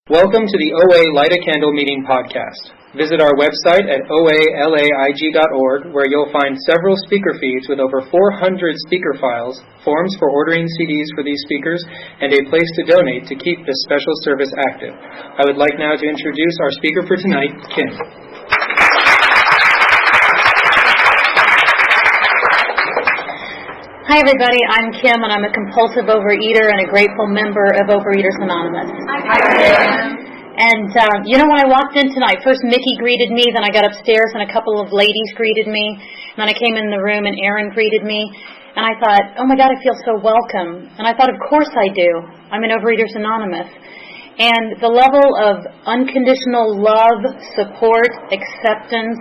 Welcome to the OA Light a Candle Meeting podcast. Visit our website at oalaig.org, where you'll find several speaker feeds with over 400 speaker files, forms for ordering CDs for these speakers, and a place to donate to keep this special service active. I would like now to introduce our speaker for tonight, Kim. Hi everybody, I'm Kim and I'm a compulsive overeater and a grateful member of Overeaters Anonymous. Hi Kim. And when I walked in tonight, first Mickey greeted me, then I got upstairs and a couple of ladies greeted me, and then I came in the room and Aaron greeted me, and I thought, oh my God, I feel so welcome. And I thought, of course I do. I'm in Overeaters Anonymous. And the level of unconditional love, support, acceptance,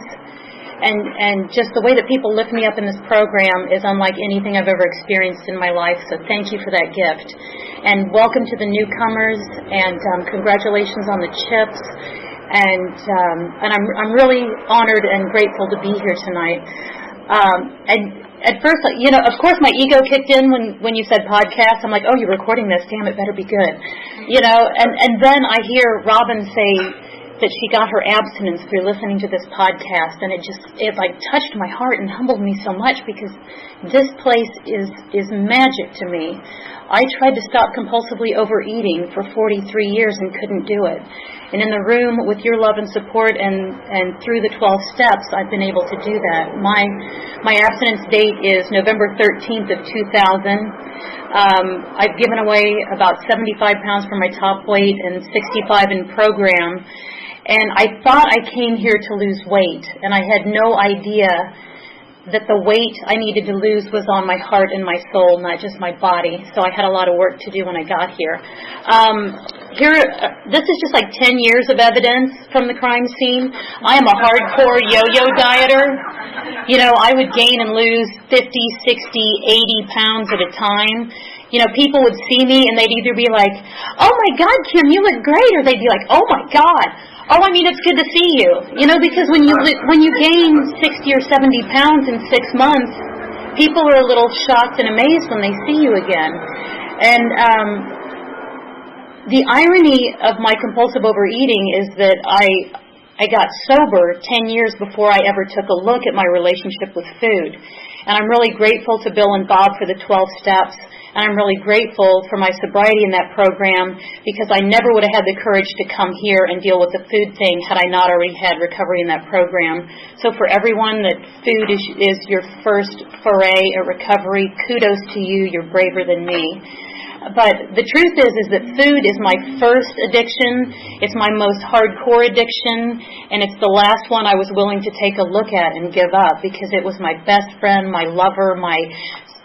and just the way that people lift me up in this program is unlike anything I've ever experienced in my life. So thank you for that gift. And welcome to the newcomers, and congratulations on the chips. And I'm really honored and grateful to be here tonight. And at first, of course my ego kicked in when you said podcast. I'm like, oh, you're recording this. Damn, it better be good. And then I hear Robin say that she got her abstinence through listening to this podcast, and it touched my heart and humbled me so much, because this place is magic to me. I tried to stop compulsively overeating for 43 years and couldn't do it. And in the room with your love and support and through the 12 steps, I've been able to do that. My abstinence date is November 13th of 2000. I've given away about 75 pounds from my top weight and 65 in program. And I thought I came here to lose weight, and I had no idea that the weight I needed to lose was on my heart and my soul, not just my body. So I had a lot of work to do when I got here. This is just like 10 years of evidence from the crime scene. I am a hardcore yo-yo dieter. I would gain and lose 50, 60, 80 pounds at a time. People would see me and they'd either be like, oh my God, Kim, you look great, or they'd be like, oh my God. Oh, it's good to see you. Because when you gain 60 or 70 pounds in 6 months, people are a little shocked and amazed when they see you again. And the irony of my compulsive overeating is that I got sober 10 years before I ever took a look at my relationship with food. And I'm really grateful to Bill and Bob for the 12 steps. And I'm really grateful for my sobriety in that program, because I never would have had the courage to come here and deal with the food thing had I not already had recovery in that program. So for everyone that food is your first foray at recovery, kudos to you. You're braver than me. But the truth is that food is my first addiction. It's my most hardcore addiction, and it's the last one I was willing to take a look at and give up, because it was my best friend, my lover, my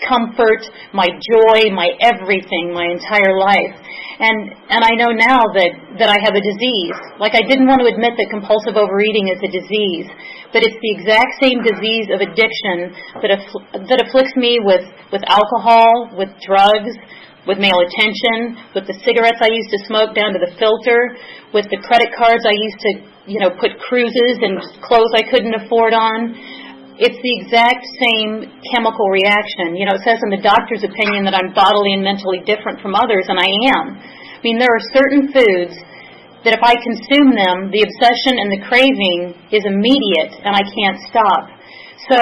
comfort, my joy, my everything, my entire life. And I know now that I have a disease. Like, I didn't want to admit that compulsive overeating is a disease, but it's the exact same disease of addiction that afflicts me with alcohol, with drugs, with male attention, with the cigarettes I used to smoke down to the filter, with the credit cards I used to, put cruises and clothes I couldn't afford on. It's the exact same chemical reaction. It says in the doctor's opinion that I'm bodily and mentally different from others, and I am. There are certain foods that if I consume them, the obsession and the craving is immediate, and I can't stop. So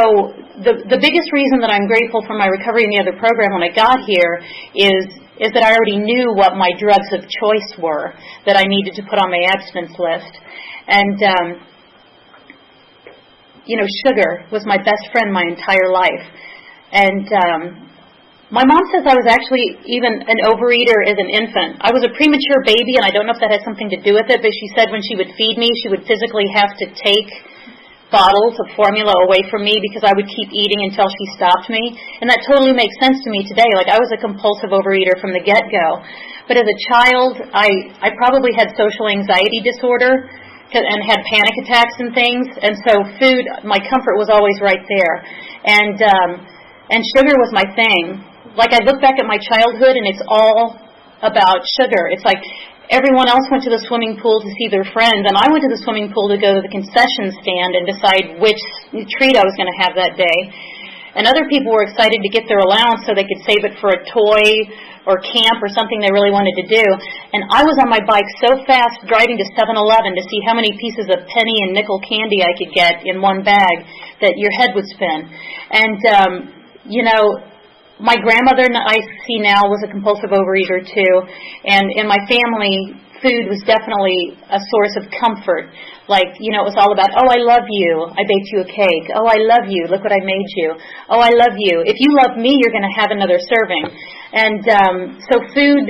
the biggest reason that I'm grateful for my recovery in the other program when I got here is that I already knew what my drugs of choice were that I needed to put on my abstinence list. And sugar was my best friend my entire life. And my mom says I was actually even an overeater as an infant. I was a premature baby, and I don't know if that has something to do with it, but she said when she would feed me, she would physically have to take bottles of formula away from me because I would keep eating until she stopped me. And that totally makes sense to me today. Like, I was a compulsive overeater from the get-go. But as a child, I probably had social anxiety disorder and had panic attacks and things, and so food, my comfort was always right there, and sugar was my thing. Like, I look back at my childhood, and it's all about sugar. It's like everyone else went to the swimming pool to see their friends, and I went to the swimming pool to go to the concession stand and decide which treat I was going to have that day. And other people were excited to get their allowance so they could save it for a toy or camp or something they really wanted to do. And I was on my bike so fast driving to 7-Eleven to see how many pieces of penny and nickel candy I could get in one bag that your head would spin. And, my grandmother I see now was a compulsive overeater too. And in my family, food was definitely a source of comfort. Like, it was all about, oh, I love you, I baked you a cake. Oh, I love you, look what I made you. Oh, I love you. If you love me, you're going to have another serving. And so food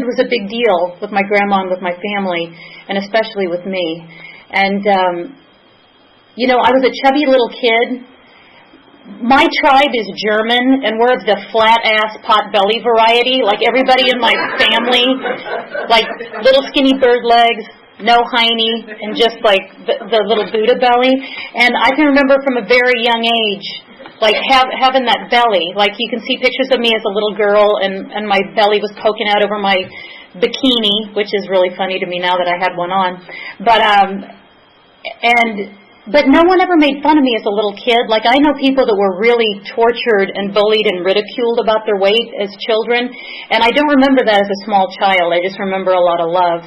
was a big deal with my grandma and with my family, and especially with me. And, I was a chubby little kid. My tribe is German, and we're of the flat-ass, pot-belly variety. Like, everybody in my family, like, little skinny bird legs, no hiney, and just, like, the little Buddha belly. And I can remember from a very young age, like, having that belly. Like, you can see pictures of me as a little girl, and my belly was poking out over my bikini, which is really funny to me now that I had one on. But no one ever made fun of me as a little kid. Like, I know people that were really tortured and bullied and ridiculed about their weight as children, and I don't remember that as a small child. I just remember a lot of love,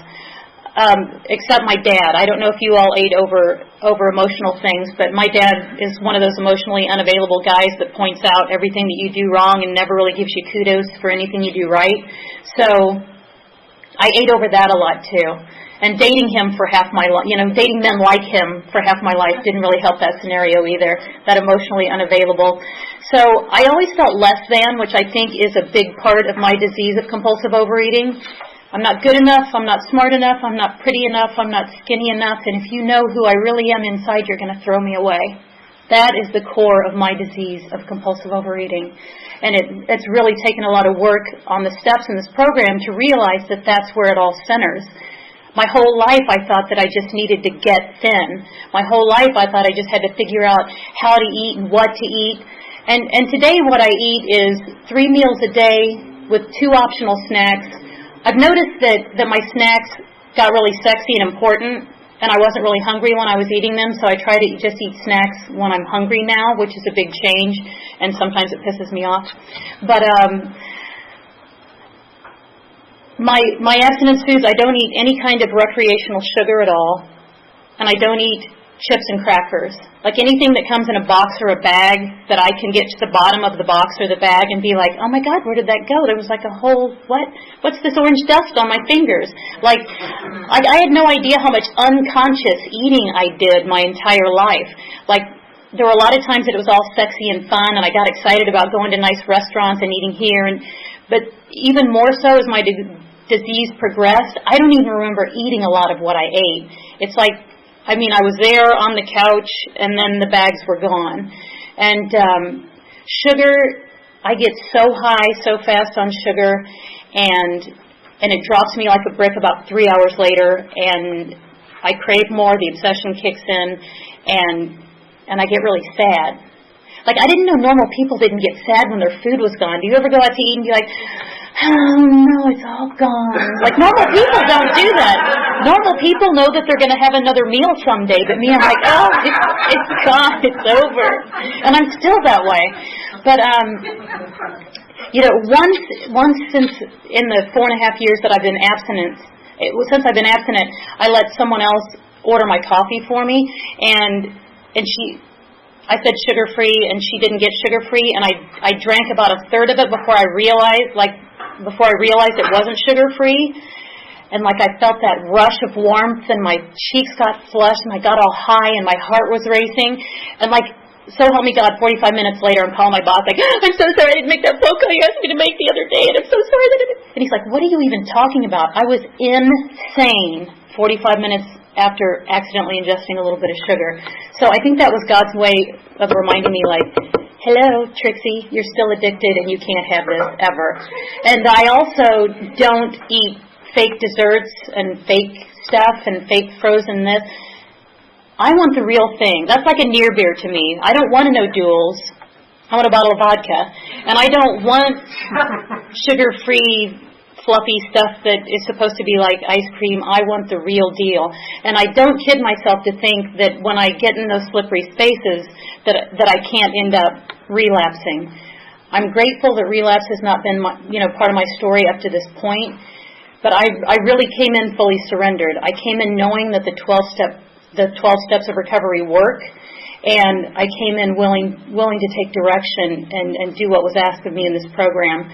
except my dad. I don't know if you all ate over emotional things, but my dad is one of those emotionally unavailable guys that points out everything that you do wrong and never really gives you kudos for anything you do right. So I ate over that a lot, too. And dating him for half my life, dating men like him for half my life didn't really help that scenario either, that emotionally unavailable. So I always felt less than, which I think is a big part of my disease of compulsive overeating. I'm not good enough, I'm not smart enough, I'm not pretty enough, I'm not skinny enough, and if you know who I really am inside, you're going to throw me away. That is the core of my disease of compulsive overeating. And it's really taken a lot of work on the steps in this program to realize that that's where it all centers. My whole life I thought that I just needed to get thin. My whole life I thought I just had to figure out how to eat and what to eat. And today what I eat is 3 meals a day with 2 optional snacks. I've noticed that my snacks got really sexy and important, and I wasn't really hungry when I was eating them, so I try to just eat snacks when I'm hungry now, which is a big change, and sometimes it pisses me off. But My abstinence foods, I don't eat any kind of recreational sugar at all, and I don't eat chips and crackers. Like anything that comes in a box or a bag that I can get to the bottom of the box or the bag and be like, oh my God, where did that go? There was like a whole, what's this orange dust on my fingers? Like, I had no idea how much unconscious eating I did my entire life. Like, there were a lot of times that it was all sexy and fun, and I got excited about going to nice restaurants and eating here, but even more so as my disease progressed, I don't even remember eating a lot of what I ate. It's like, I was there on the couch, and then the bags were gone. And sugar, I get so high so fast on sugar, and it drops me like a brick about 3 hours later, and I crave more, the obsession kicks in, and I get really sad. Like, I didn't know normal people didn't get sad when their food was gone. Do you ever go out to eat and be like, oh no, it's all gone? Like, normal people don't do that. Normal people know that they're going to have another meal someday, but me, I'm like, oh, it's gone, it's over. And I'm still that way. But, once since in the 4.5 years that I've been abstinent, I let someone else order my coffee for me, and I said sugar-free, and she didn't get sugar-free, and I drank about a third of it before I realized it wasn't sugar-free, and like I felt that rush of warmth, and my cheeks got flushed, and I got all high, and my heart was racing, and like, so help me God, 45 minutes later, I'm calling my boss, like, I'm so sorry I didn't make that phone call you asked me to make the other day, and I'm so sorry that I didn't. And he's like, what are you even talking about? I was insane 45 minutes after accidentally ingesting a little bit of sugar. So I think that was God's way of reminding me, like, hello, Trixie, you're still addicted and you can't have this ever. And I also don't eat fake desserts and fake stuff and fake frozen this. I want the real thing. That's like a near beer to me. I don't want to know Duels. I want a bottle of vodka. And I don't want sugar-free fluffy stuff that is supposed to be like ice cream. I want the real deal. And I don't kid myself to think that when I get in those slippery spaces that I can't end up relapsing. I'm grateful that relapse has not been part of my story up to this point, but I really came in fully surrendered. I came in knowing that the 12 steps of recovery work, and I came in willing to take direction and do what was asked of me in this program.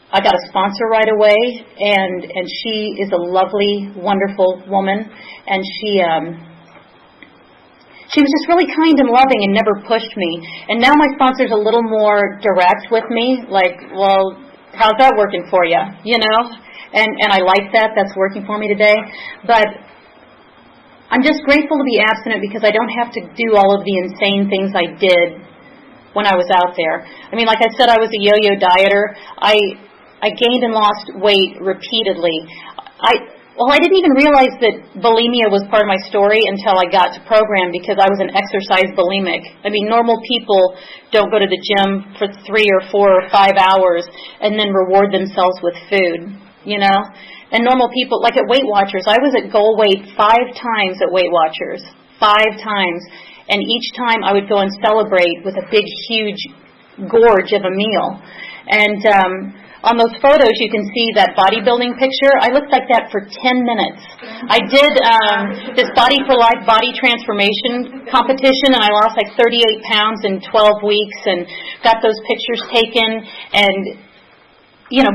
I got a sponsor right away, and she is a lovely, wonderful woman, and she was just really kind and loving and never pushed me. And now my sponsor's a little more direct with me, like, well, how's that working for you, And I like that. That's working for me today. But I'm just grateful to be abstinent because I don't have to do all of the insane things I did when I was out there. I mean, like I said, I was a yo-yo dieter. I gained and lost weight repeatedly. I didn't even realize that bulimia was part of my story until I got to program because I was an exercise bulimic. I mean, normal people don't go to the gym for 3 or 4 or 5 hours and then reward themselves with food, And normal people, like at Weight Watchers, I was at goal weight 5 times at Weight Watchers, 5 times. And each time I would go and celebrate with a big, huge gorge of a meal. And on those photos, you can see that bodybuilding picture. I looked like that for 10 minutes. I did this Body for Life body transformation competition, and I lost like 38 pounds in 12 weeks and got those pictures taken and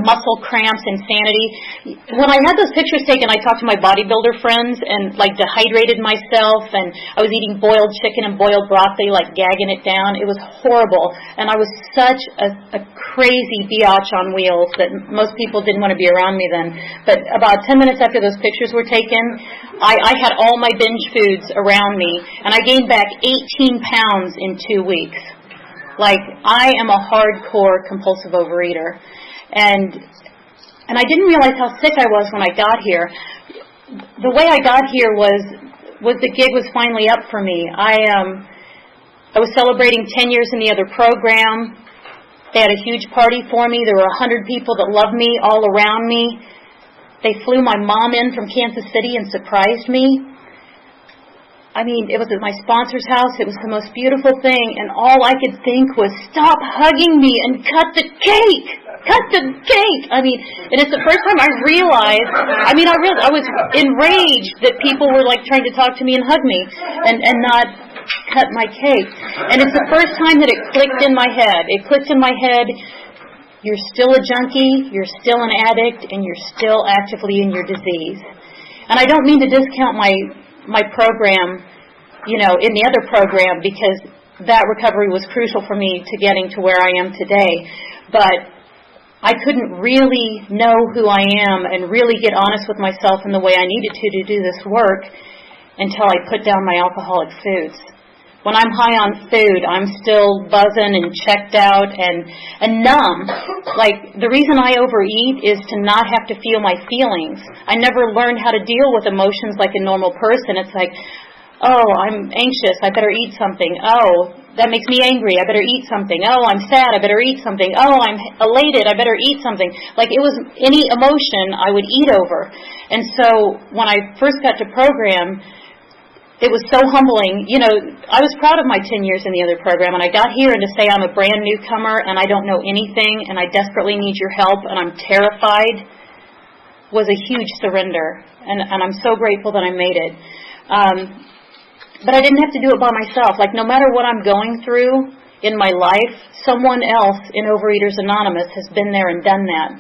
muscle cramps, insanity. When I had those pictures taken, I talked to my bodybuilder friends and dehydrated myself, and I was eating boiled chicken and boiled broccoli, gagging it down. It was horrible, and I was such a crazy biatch on wheels that most people didn't want to be around me then. But about 10 minutes after those pictures were taken, I had all my binge foods around me, and I gained back 18 pounds in 2 weeks. I am a hardcore compulsive overeater. And I didn't realize how sick I was when I got here. The way I got here was the gig was finally up for me. I was celebrating 10 years in the other program. They had a huge party for me. There were 100 people that loved me all around me. They flew my mom in from Kansas City and surprised me. I mean, it was at my sponsor's house. It was the most beautiful thing, and all I could think was, stop hugging me and cut the cake! Cut the cake! I mean, and it's the first time I realized, I was enraged that people were trying to talk to me and hug me and not cut my cake. And it's the first time that it clicked in my head. It clicked in my head, you're still a junkie, you're still an addict, and you're still actively in your disease. And I don't mean to discount my program, in the other program, because that recovery was crucial for me to getting to where I am today. But I couldn't really know who I am and really get honest with myself in the way I needed to do this work until I put down my alcoholic foods. When I'm high on food, I'm still buzzing and checked out and numb. The reason I overeat is to not have to feel my feelings. I never learned how to deal with emotions like a normal person. It's oh, I'm anxious, I better eat something. Oh, that makes me angry, I better eat something. Oh, I'm sad, I better eat something. Oh, I'm elated, I better eat something. It was any emotion I would eat over. And so when I first got to program, it was so humbling. I was proud of my 10 years in the other program, and I got here, and to say I'm a brand newcomer and I don't know anything and I desperately need your help and I'm terrified was a huge surrender. And I'm so grateful that I made it. But I didn't have to do it by myself. No matter what I'm going through in my life, someone else in Overeaters Anonymous has been there and done that.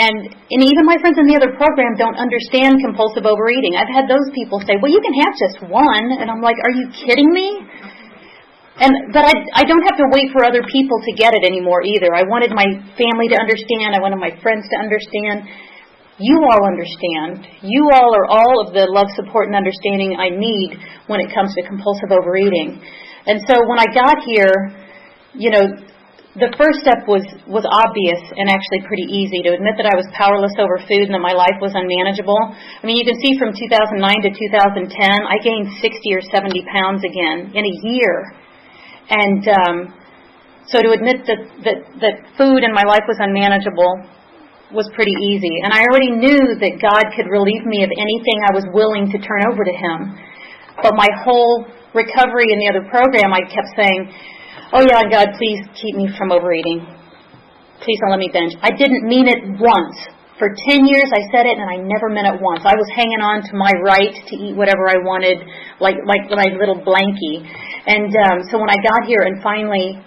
And even my friends in the other program don't understand compulsive overeating. I've had those people say, well, you can have just one. And I'm like, are you kidding me? But I don't have to wait for other people to get it anymore either. I wanted my family to understand. I wanted my friends to understand. You all understand. You all are all of the love, support, and understanding I need when it comes to compulsive overeating. And so when I got here, the first step was obvious and actually pretty easy, to admit that I was powerless over food and that my life was unmanageable. I mean, you can see from 2009 to 2010, I gained 60 or 70 pounds again in a year. And so to admit that food in my life was unmanageable was pretty easy. And I already knew that God could relieve me of anything I was willing to turn over to Him. But my whole recovery in the other program, I kept saying, oh yeah, God, please keep me from overeating. Please don't let me binge. I didn't mean it once. For 10 years I said it and I never meant it once. I was hanging on to my right to eat whatever I wanted, like my little blankie. And so when I got here and finally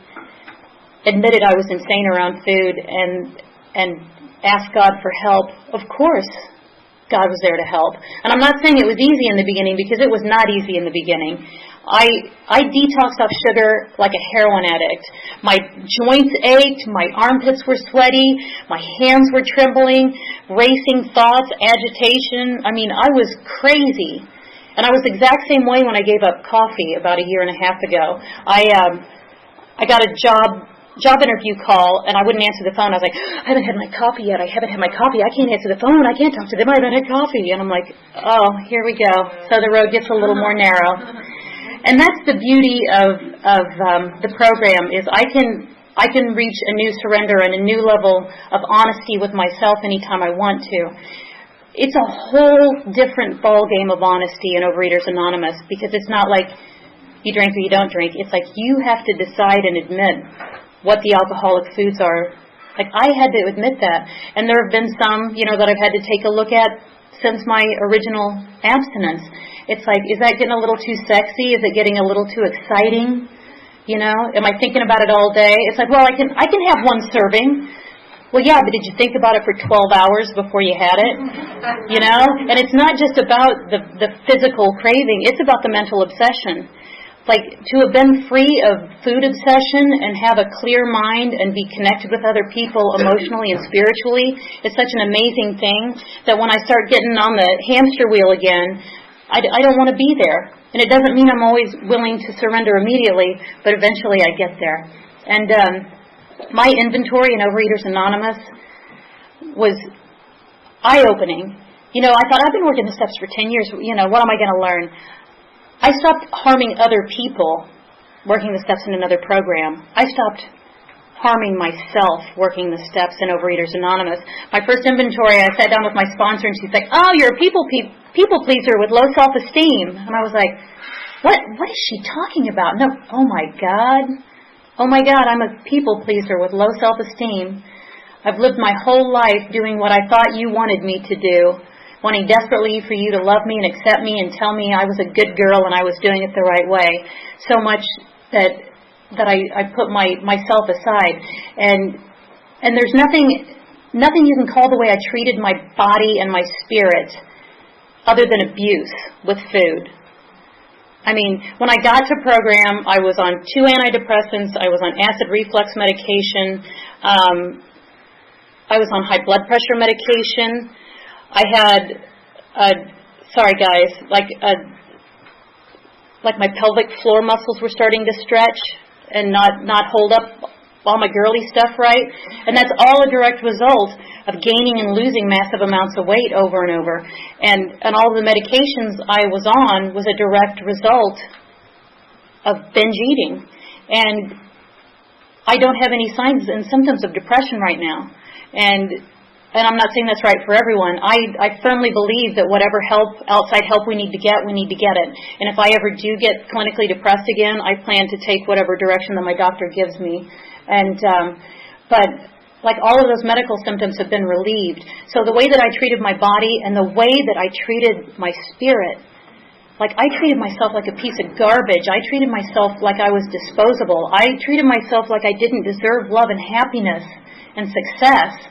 admitted I was insane around food and asked God for help, of course God was there to help. And I'm not saying it was easy in the beginning, because it was not easy in the beginning. I detoxed off sugar like a heroin addict. My joints ached, my armpits were sweaty, my hands were trembling, racing thoughts, agitation. I mean, I was crazy. And I was the exact same way when I gave up coffee about a year and a half ago. I got a job interview call, and I wouldn't answer the phone. I was like, I haven't had my coffee yet. I haven't had my coffee. I can't answer the phone. I can't talk to them. I haven't had coffee. And I'm like, oh, here we go. So the road gets a little more narrow. And that's the beauty of the program, is I can reach a new surrender and a new level of honesty with myself anytime I want to. It's a whole different ball game of honesty in Overeaters Anonymous, because it's not like you drink or you don't drink. It's like you have to decide and admit what the alcoholic foods are. Like, I had to admit that. And there have been some, that I've had to take a look at since my original abstinence. It's like, is that getting a little too sexy? Is it getting a little too exciting? Am I thinking about it all day? It's like, well, I can have one serving. Well, yeah, but did you think about it for 12 hours before you had it? And it's not just about the physical craving. It's about the mental obsession. Like, to have been free of food obsession and have a clear mind and be connected with other people emotionally and spiritually is such an amazing thing that when I start getting on the hamster wheel again, I don't want to be there. And it doesn't mean I'm always willing to surrender immediately, but eventually I get there. And my inventory in Overeaters Anonymous was eye-opening. I thought, I've been working the steps for 10 years. What am I going to learn? I stopped harming other people working the steps in another program. I stopped harming myself working the steps in Overeaters Anonymous. My first inventory, I sat down with my sponsor, and she's like, oh, you're a people pleaser with low self-esteem. And I was like, what is she talking about? No, oh my God, I'm a people pleaser with low self-esteem. I've lived my whole life doing what I thought you wanted me to do, wanting desperately for you to love me and accept me and tell me I was a good girl and I was doing it the right way. So much that I put myself aside. And there's nothing you can call the way I treated my body and my spirit other than abuse with food. I mean, when I got to program, I was on 2 antidepressants, I was on acid reflux medication, I was on high blood pressure medication. I had, sorry guys, like my pelvic floor muscles were starting to stretch and not hold up all my girly stuff right. And that's all a direct result of gaining and losing massive amounts of weight over and over. And all the medications I was on was a direct result of binge eating. And I don't have any signs and symptoms of depression right now. And I'm not saying that's right for everyone. I firmly believe that whatever outside help we need to get it. And if I ever do get clinically depressed again, I plan to take whatever direction that my doctor gives me. And but like all of those medical symptoms have been relieved. So the way that I treated my body and the way that I treated my spirit, like I treated myself like a piece of garbage. I treated myself like I was disposable. I treated myself like I didn't deserve love and happiness and success.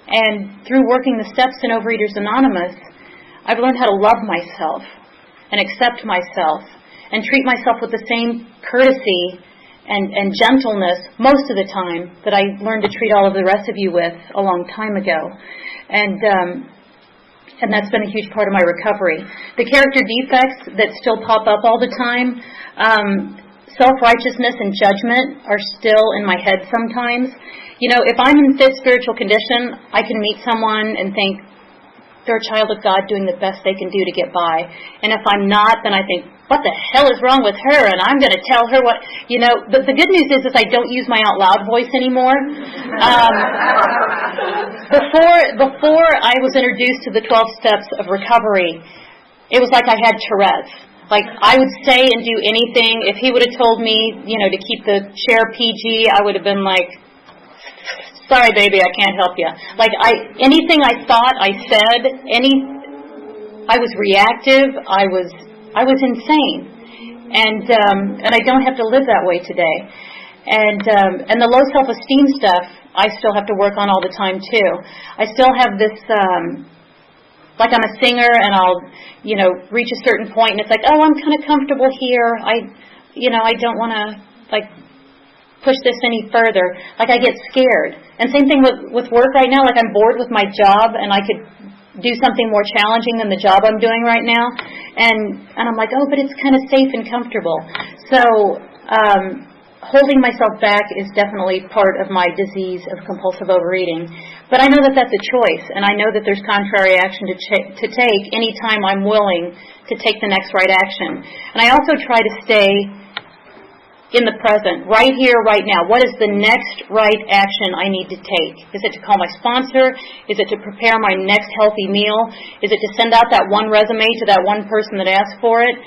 And through working the steps in Overeaters Anonymous, I've learned how to love myself and accept myself and treat myself with the same courtesy and gentleness most of the time that I learned to treat all of the rest of you with a long time ago. And that's been a huge part of my recovery. The character defects that still pop up all the time, self-righteousness and judgment are still in my head sometimes. If I'm in fit spiritual condition, I can meet someone and think, they're a child of God doing the best they can do to get by. And if I'm not, then I think, what the hell is wrong with her? And I'm going to tell her what, But the good news is I don't use my out loud voice anymore. Before I was introduced to the 12 steps of recovery, it was like I had Tourette's. Like, I would say and do anything. If he would have told me, to keep the share PG, I would have been like, sorry, baby, I can't help you. Like, anything I thought, I said. I was reactive. I was insane, and I don't have to live that way today. And the low self-esteem stuff, I still have to work on all the time too. I still have this, like I'm a singer, and I'll, reach a certain point, and it's like, oh, I'm kind of comfortable here. I don't want to push this any further. Like, I get scared. And same thing with work right now. Like, I'm bored with my job, and I could do something more challenging than the job I'm doing right now. And I'm like, oh, but it's kind of safe and comfortable. So holding myself back is definitely part of my disease of compulsive overeating. But I know that that's a choice, and I know that there's contrary action to take anytime I'm willing to take the next right action. And I also try to stay in the present, right here, right now. What is the next right action I need to take? Is it to call my sponsor? Is it to prepare my next healthy meal? Is it to send out that one resume to that one person that asked for it?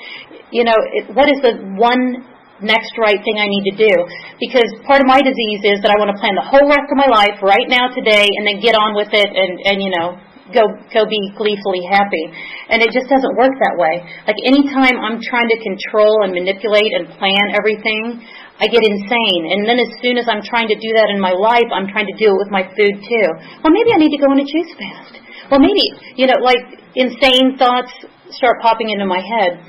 What is the one next right thing I need to do? Because part of my disease is that I want to plan the whole rest of my life right now today and then get on with it and go be gleefully happy. And it just doesn't work that way. Like, anytime I'm trying to control and manipulate and plan everything, I get insane. And then as soon as I'm trying to do that in my life, I'm trying to do it with my food too. Well, maybe I need to go on a juice fast. Well, maybe, insane thoughts start popping into my head.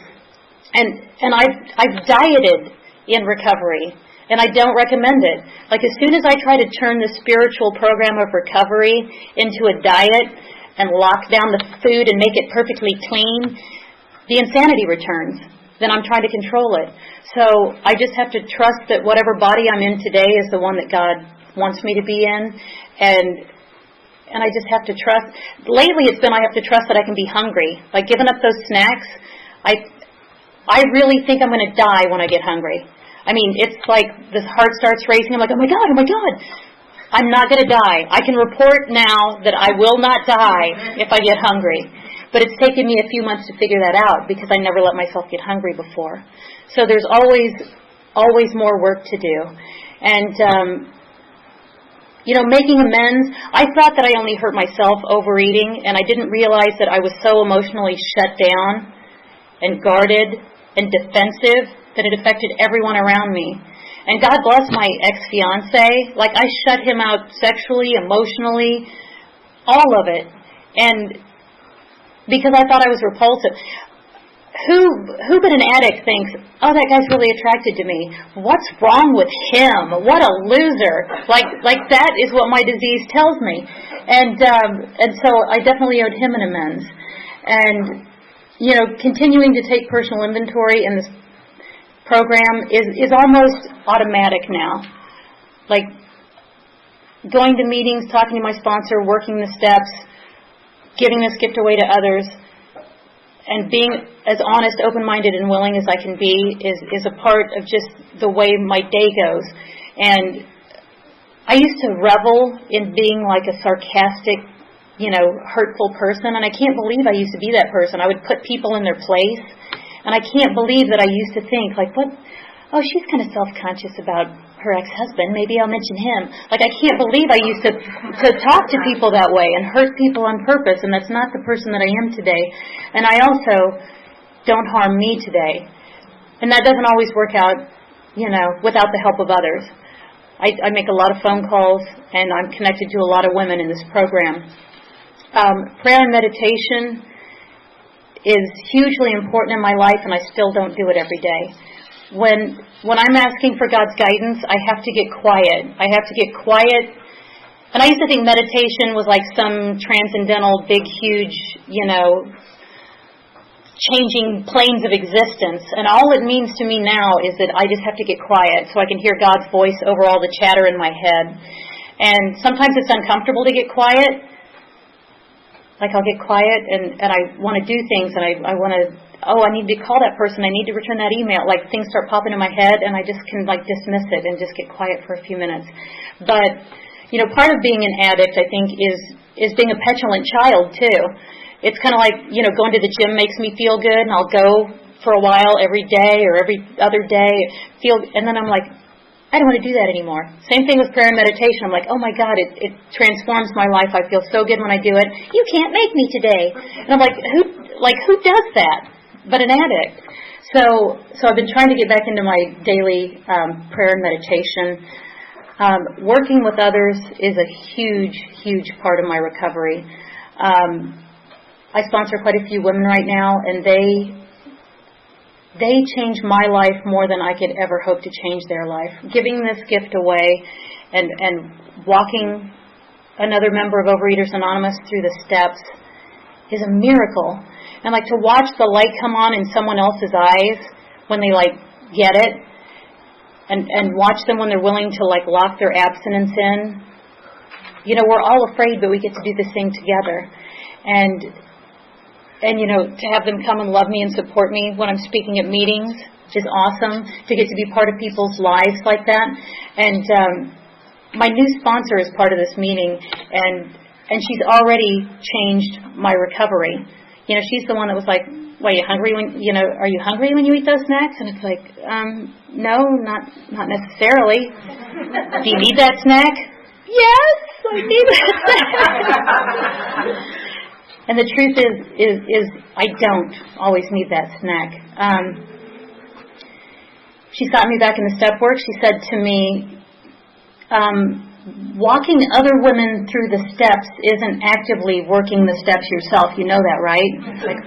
And I've dieted in recovery, and I don't recommend it. Like, as soon as I try to turn the spiritual program of recovery into a diet and lock down the food and make it perfectly clean, the insanity returns. Then I'm trying to control it. So I just have to trust that whatever body I'm in today is the one that God wants me to be in. And I just have to trust. Lately it's been I have to trust that I can be hungry. Like, giving up those snacks, I really think I'm going to die when I get hungry. I mean, it's like the heart starts racing. I'm like, oh my God. I'm not going to die. I can report now that I will not die if I get hungry. But it's taken me a few months to figure that out because I never let myself get hungry before. So there's always more work to do. And, making amends, I thought that I only hurt myself overeating, and I didn't realize that I was so emotionally shut down and guarded and defensive that it affected everyone around me. And God bless my ex-fiancé. Like, I shut him out sexually, emotionally, all of it. And because I thought I was repulsive. Who but an addict thinks, oh, that guy's really attracted to me. What's wrong with him? What a loser. Like that is what my disease tells me. And so I definitely owed him an amends. And, continuing to take personal inventory in this program is almost automatic now. Like, going to meetings, talking to my sponsor, working the steps, giving this gift away to others, and being as honest, open-minded, and willing as I can be is a part of just the way my day goes. And I used to revel in being like a sarcastic, hurtful person, and I can't believe I used to be that person. I would put people in their place, and I can't believe that I used to think, like, what? Oh, she's kind of self-conscious about her ex-husband. Maybe I'll mention him. Like, I can't believe I used to talk to people that way and hurt people on purpose, and that's not the person that I am today. And I also don't harm me today. And that doesn't always work out, without the help of others. I make a lot of phone calls, and I'm connected to a lot of women in this program. Prayer and meditation is hugely important in my life, and I still don't do it every day. When I'm asking for God's guidance, I have to get quiet. And I used to think meditation was like some transcendental, big, huge, changing planes of existence. And all it means to me now is that I just have to get quiet so I can hear God's voice over all the chatter in my head. And sometimes it's uncomfortable to get quiet, like I'll get quiet and I want to do things and I want to, I need to call that person, I need to return that email. Like things start popping in my head and I just can like dismiss it and just get quiet for a few minutes. But, part of being an addict, I think, is being a petulant child too. It's kind of like, going to the gym makes me feel good and I'll go for a while every day or every other day, and then I'm like, I don't want to do that anymore. Same thing with prayer and meditation. I'm like, oh my God, it transforms my life. I feel so good when I do it. You can't make me today. And I'm like, who does that but an addict? So I've been trying to get back into my daily prayer and meditation. Working with others is a huge, huge part of my recovery. I sponsor quite a few women right now, and they change my life more than I could ever hope to change their life. Giving this gift away and walking another member of Overeaters Anonymous through the steps is a miracle. And like to watch the light come on in someone else's eyes when they get it, and watch them when they're willing to lock their abstinence in. We're all afraid, but we get to do this thing together. And to have them come and love me and support me when I'm speaking at meetings, which is awesome, to get to be part of people's lives like that. And my new sponsor is part of this meeting, and she's already changed my recovery. She's the one that was like, well, are you hungry are you hungry when you eat those snacks? And it's like, no, not necessarily. Do you need that snack? Yes, I need that snack. And the truth is I don't always need that snack. She's gotten me back in the step work. She said to me, walking other women through the steps isn't actively working the steps yourself. You know that, right? It's like,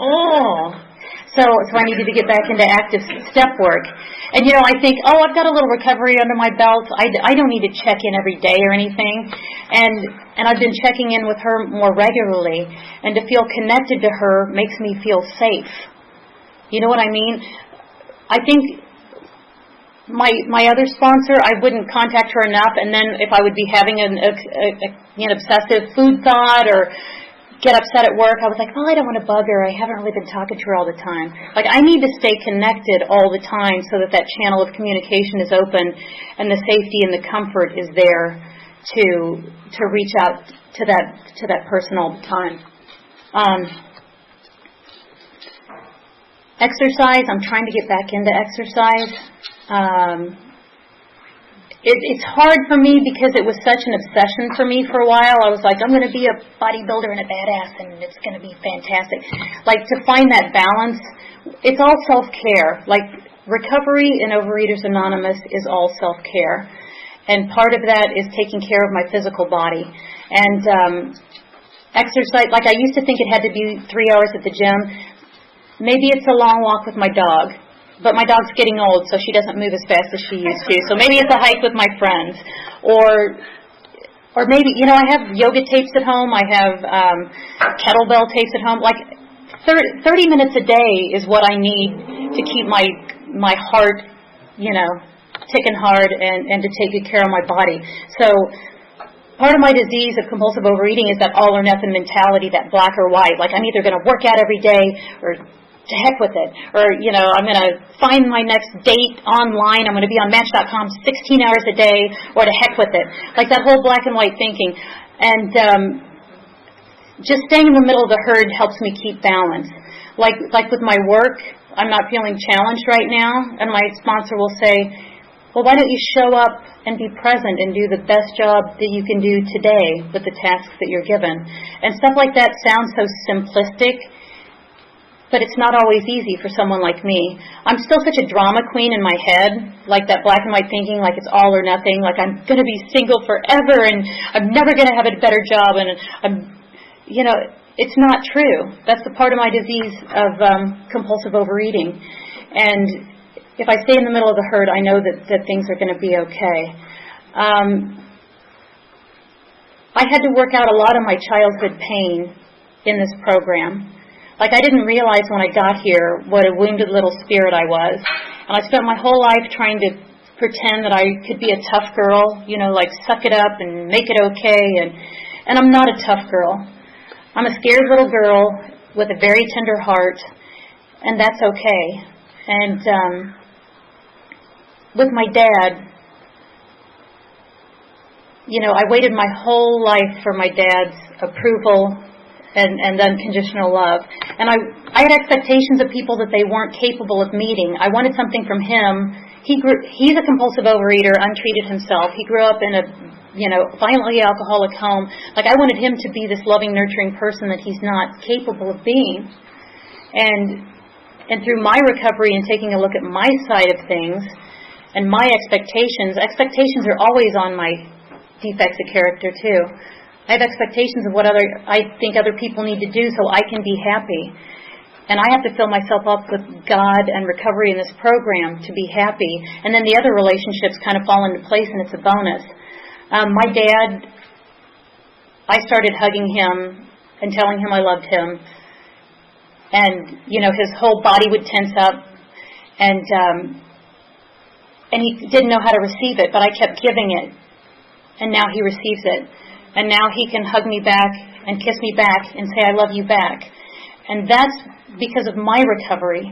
So I needed to get back into active step work. And, I think, I've got a little recovery under my belt. I don't need to check in every day or anything. And I've been checking in with her more regularly. And to feel connected to her makes me feel safe. You know what I mean? I think my other sponsor, I wouldn't contact her enough. And then if I would be having an obsessive food thought or get upset at work, I was like, I don't want to bug her. I haven't really been talking to her all the time. I need to stay connected all the time so that channel of communication is open and the safety and the comfort is there to reach out to that person all the time. Exercise, I'm trying to get back into exercise. It's hard for me because it was such an obsession for me for a while. I was like, I'm going to be a bodybuilder and a badass, and it's going to be fantastic. To find that balance, it's all self-care. Recovery in Overeaters Anonymous is all self-care. And part of that is taking care of my physical body. And exercise, I used to think it had to be 3 hours at the gym. Maybe it's a long walk with my dog. But my dog's getting old, so she doesn't move as fast as she used to. So maybe it's a hike with my friends. Or maybe, I have yoga tapes at home. I have kettlebell tapes at home. 30 minutes a day is what I need to keep my heart, ticking hard and to take good care of my body. So part of my disease of compulsive overeating is that all or nothing mentality, that black or white. I'm either going to work out every day or to heck with it. Or, I'm going to find my next date online. I'm going to be on Match.com 16 hours a day, or to heck with it. That whole black and white thinking. And just staying in the middle of the herd helps me keep balance. Like with my work, I'm not feeling challenged right now, and my sponsor will say, well, why don't you show up and be present and do the best job that you can do today with the tasks that you're given. And stuff like that sounds so simplistic, but it's not always easy for someone like me. I'm still such a drama queen in my head, that black and white thinking, it's all or nothing, I'm going to be single forever and I'm never going to have a better job, and it's not true. That's the part of my disease of compulsive overeating. And if I stay in the middle of the herd, I know that things are going to be okay. I had to work out a lot of my childhood pain in this program. I didn't realize when I got here what a wounded little spirit I was. And I spent my whole life trying to pretend that I could be a tough girl, suck it up and make it okay. And I'm not a tough girl. I'm a scared little girl with a very tender heart, and that's okay. And with my dad, I waited my whole life for my dad's approval and unconditional love. And I had expectations of people that they weren't capable of meeting. I wanted something from him. He's a compulsive overeater, untreated himself. He grew up in a violently alcoholic home. Like, I wanted him to be this loving, nurturing person that he's not capable of being. And through my recovery and taking a look at my side of things and my expectations are always on my defects of character too. I have expectations of what I think other people need to do so I can be happy. And I have to fill myself up with God and recovery in this program to be happy. And then the other relationships kind of fall into place, and it's a bonus. My dad, I started hugging him and telling him I loved him. And, his whole body would tense up. And he didn't know how to receive it, but I kept giving it. And now he receives it. And now he can hug me back and kiss me back and say, I love you back. And that's because of my recovery.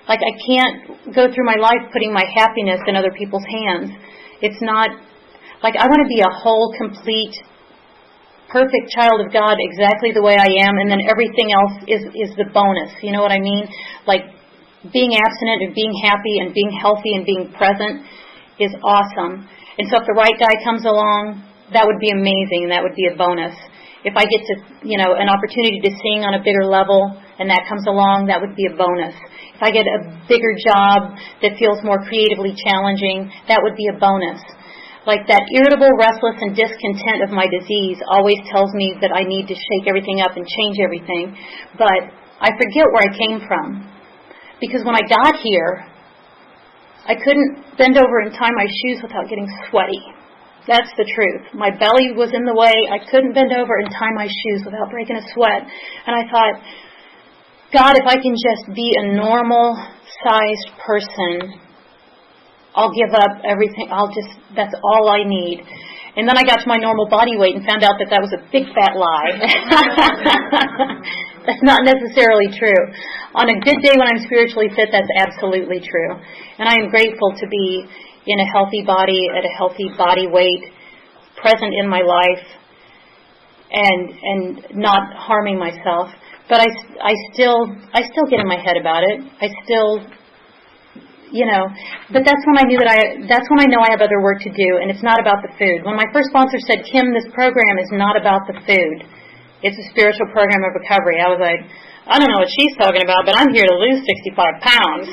Like, I can't go through my life putting my happiness in other people's hands. It's not, like, I want to be a whole, complete, perfect child of God exactly the way I am, and then everything else is the bonus. You know what I mean? Like, being abstinent and being happy and being healthy and being present is awesome. And so if the right guy comes along, that would be amazing, and that would be a bonus. If I get to, an opportunity to sing on a bigger level, and that comes along, that would be a bonus. If I get a bigger job that feels more creatively challenging, that would be a bonus. Like, that irritable, restless, and discontent of my disease always tells me that I need to shake everything up and change everything. But I forget where I came from. Because when I got here, I couldn't bend over and tie my shoes without getting sweaty. That's the truth. My belly was in the way. I couldn't bend over and tie my shoes without breaking a sweat. And I thought, God, if I can just be a normal-sized person, I'll give up everything. That's all I need. And then I got to my normal body weight and found out that was a big fat lie. That's not necessarily true. On a good day when I'm spiritually fit, that's absolutely true. And I am grateful to be in a healthy body, at a healthy body weight, present in my life, and not harming myself. But I still get in my head about it. I still, but that's when I know I have other work to do, and it's not about the food. When my first sponsor said, Kim, this program is not about the food. It's a spiritual program of recovery. I was like, I don't know what she's talking about, but I'm here to lose 65 pounds.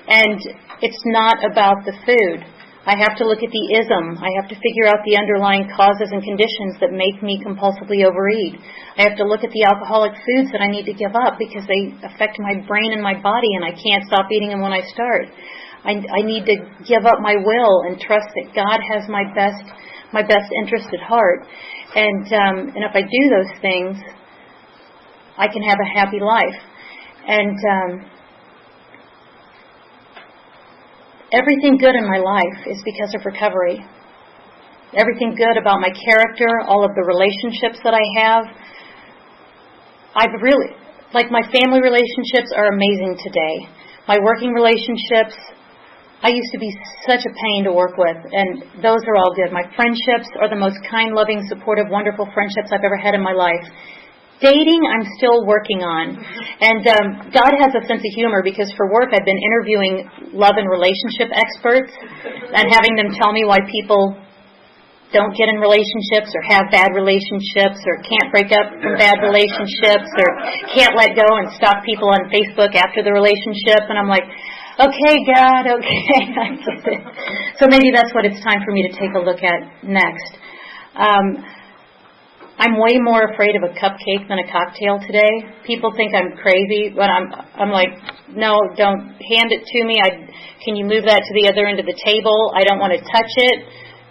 And it's not about the food. I have to look at the ism. I have to figure out the underlying causes and conditions that make me compulsively overeat. I have to look at the alcoholic foods that I need to give up because they affect my brain and my body, and I can't stop eating them when I start. I need to give up my will and trust that God has my best interest at heart. And if I do those things, I can have a happy life. And everything good in my life is because of recovery. Everything good about my character, all of the relationships that I have. My family relationships are amazing today. My working relationships, I used to be such a pain to work with, and those are all good. My friendships are the most kind, loving, supportive, wonderful friendships I've ever had in my life. Dating, I'm still working on. And God has a sense of humor because for work I've been interviewing love and relationship experts and having them tell me why people don't get in relationships or have bad relationships or can't break up from bad relationships or can't let go and stalk people on Facebook after the relationship. And I'm like, okay, God, okay, I get it. So maybe that's what it's time for me to take a look at next. I'm way more afraid of a cupcake than a cocktail today. People think I'm crazy, but I'm like, no, don't hand it to me. Can you move that to the other end of the table? I don't want to touch it.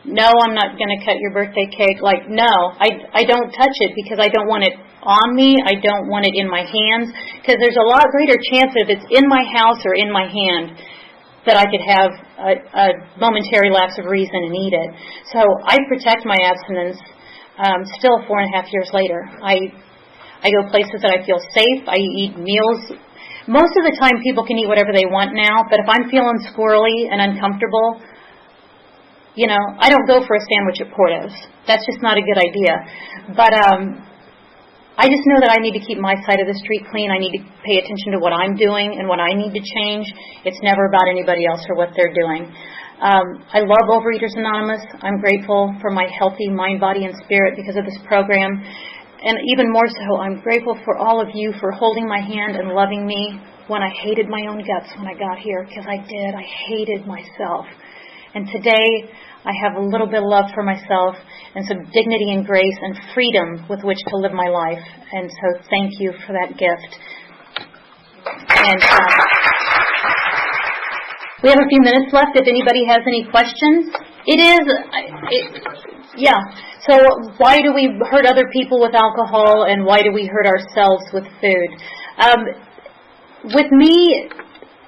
No, I'm not going to cut your birthday cake. Like, no, I don't touch it because I don't want it on me. I don't want it in my hands because there's a lot greater chance that if it's in my house or in my hand that I could have a momentary lapse of reason and eat it. So I protect my abstinence. Still 4.5 years later, I go places that I feel safe. I eat meals. Most of the time people can eat whatever they want now, but if I'm feeling squirrely and uncomfortable, I don't go for a sandwich at Porto's. That's just not a good idea. But I just know that I need to keep my side of the street clean. I need to pay attention to what I'm doing and what I need to change. It's never about anybody else or what they're doing. I love Overeaters Anonymous. I'm grateful for my healthy mind, body, and spirit because of this program. And even more so, I'm grateful for all of you for holding my hand and loving me when I hated my own guts when I got here, because I did. I hated myself. And today, I have a little bit of love for myself and some dignity and grace and freedom with which to live my life. And so thank you for that gift. And we have a few minutes left if anybody has any questions. So why do we hurt other people with alcohol and why do we hurt ourselves with food? With me,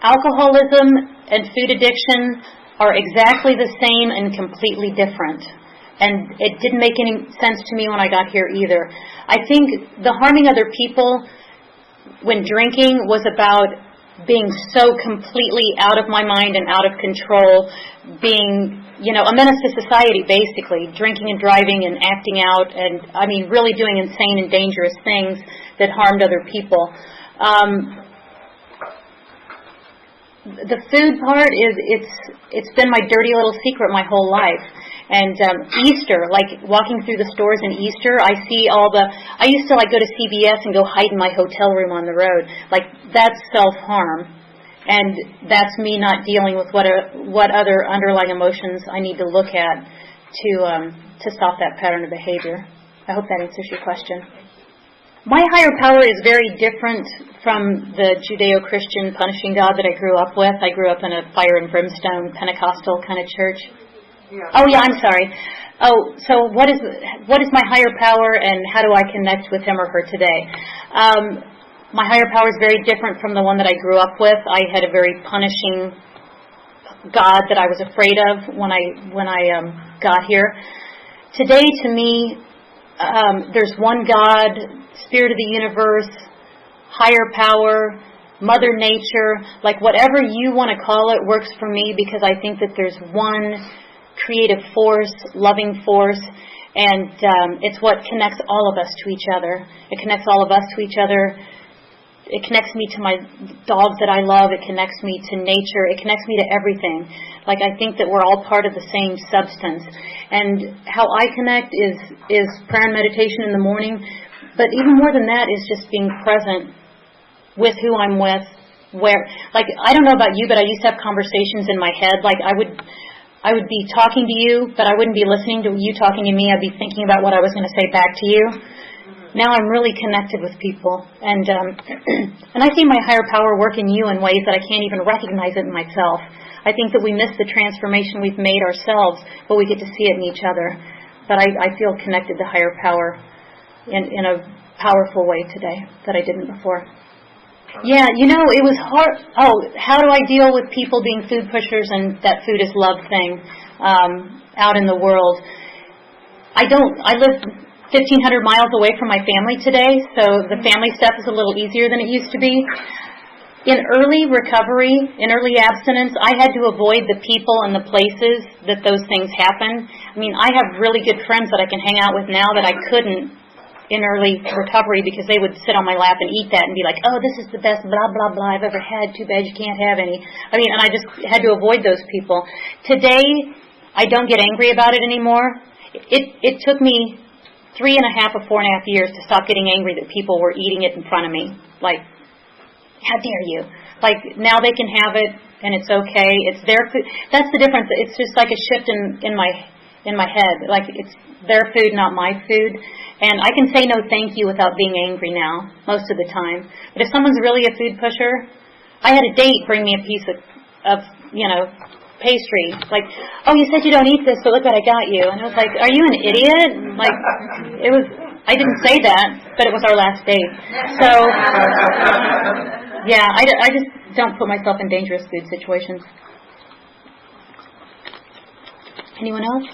alcoholism and food addiction are exactly the same and completely different. And it didn't make any sense to me when I got here either. I think the harming other people when drinking was about being so completely out of my mind and out of control, being, a menace to society, basically, drinking and driving and acting out and, really doing insane and dangerous things that harmed other people. The food part it's been my dirty little secret my whole life. And Easter, like walking through the stores in Easter, I see I used to go to CVS and go hide in my hotel room on the road. Like, that's self-harm. And that's me not dealing with what other underlying emotions I need to look at to stop that pattern of behavior. I hope that answers your question. My higher power is very different from the Judeo-Christian punishing God that I grew up with. I grew up in a fire and brimstone Pentecostal kind of church. Yeah. Oh, yeah, I'm sorry. Oh, so what is my higher power and how do I connect with him or her today? My higher power is very different from the one that I grew up with. I had a very punishing God that I was afraid of when I got here. Today, to me, there's one God, Spirit of the universe, higher power, Mother Nature, like whatever you want to call it works for me because I think that there's one creative force, loving force, and it's what connects all of us to each other. It connects all of us to each other. It connects me to my dogs that I love. It connects me to nature. It connects me to everything. Like, I think that we're all part of the same substance. And how I connect is prayer and meditation in the morning. But even more than that is just being present with who I'm with. I don't know about you, but I used to have conversations in my head. Like, I would be talking to you, but I wouldn't be listening to you talking to me. I'd be thinking about what I was going to say back to you. Now I'm really connected with people, and I see my higher power work in you in ways that I can't even recognize it in myself. I think that we miss the transformation we've made ourselves, but we get to see it in each other. But I feel connected to higher power in a powerful way today that I didn't before. Yeah, it was hard. Oh, how do I deal with people being food pushers and that food is love thing out in the world? I live 1,500 miles away from my family today, so the family stuff is a little easier than it used to be. In early recovery, in early abstinence, I had to avoid the people and the places that those things happen. I have really good friends that I can hang out with now that I couldn't in early recovery because they would sit on my lap and eat that and be like, oh, this is the best blah, blah, blah I've ever had. Too bad you can't have any. And I just had to avoid those people. Today, I don't get angry about it anymore. It took me 3.5 or 4.5 years to stop getting angry that people were eating it in front of me. Like, how dare you? Like, now they can have it and it's okay. It's their food. That's the difference. It's just like a shift in my head. Like, it's their food, not my food. And I can say no thank you without being angry now, most of the time. But if someone's really a food pusher, I had a date bring me a piece of pastry. Like, oh, you said you don't eat this, but look what I got you. And I was like, are you an idiot? Like, I didn't say that, but it was our last date. So, yeah, I just don't put myself in dangerous food situations. Anyone else?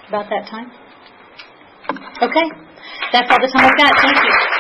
About that time? Okay. That's all the time I've got. Thank you.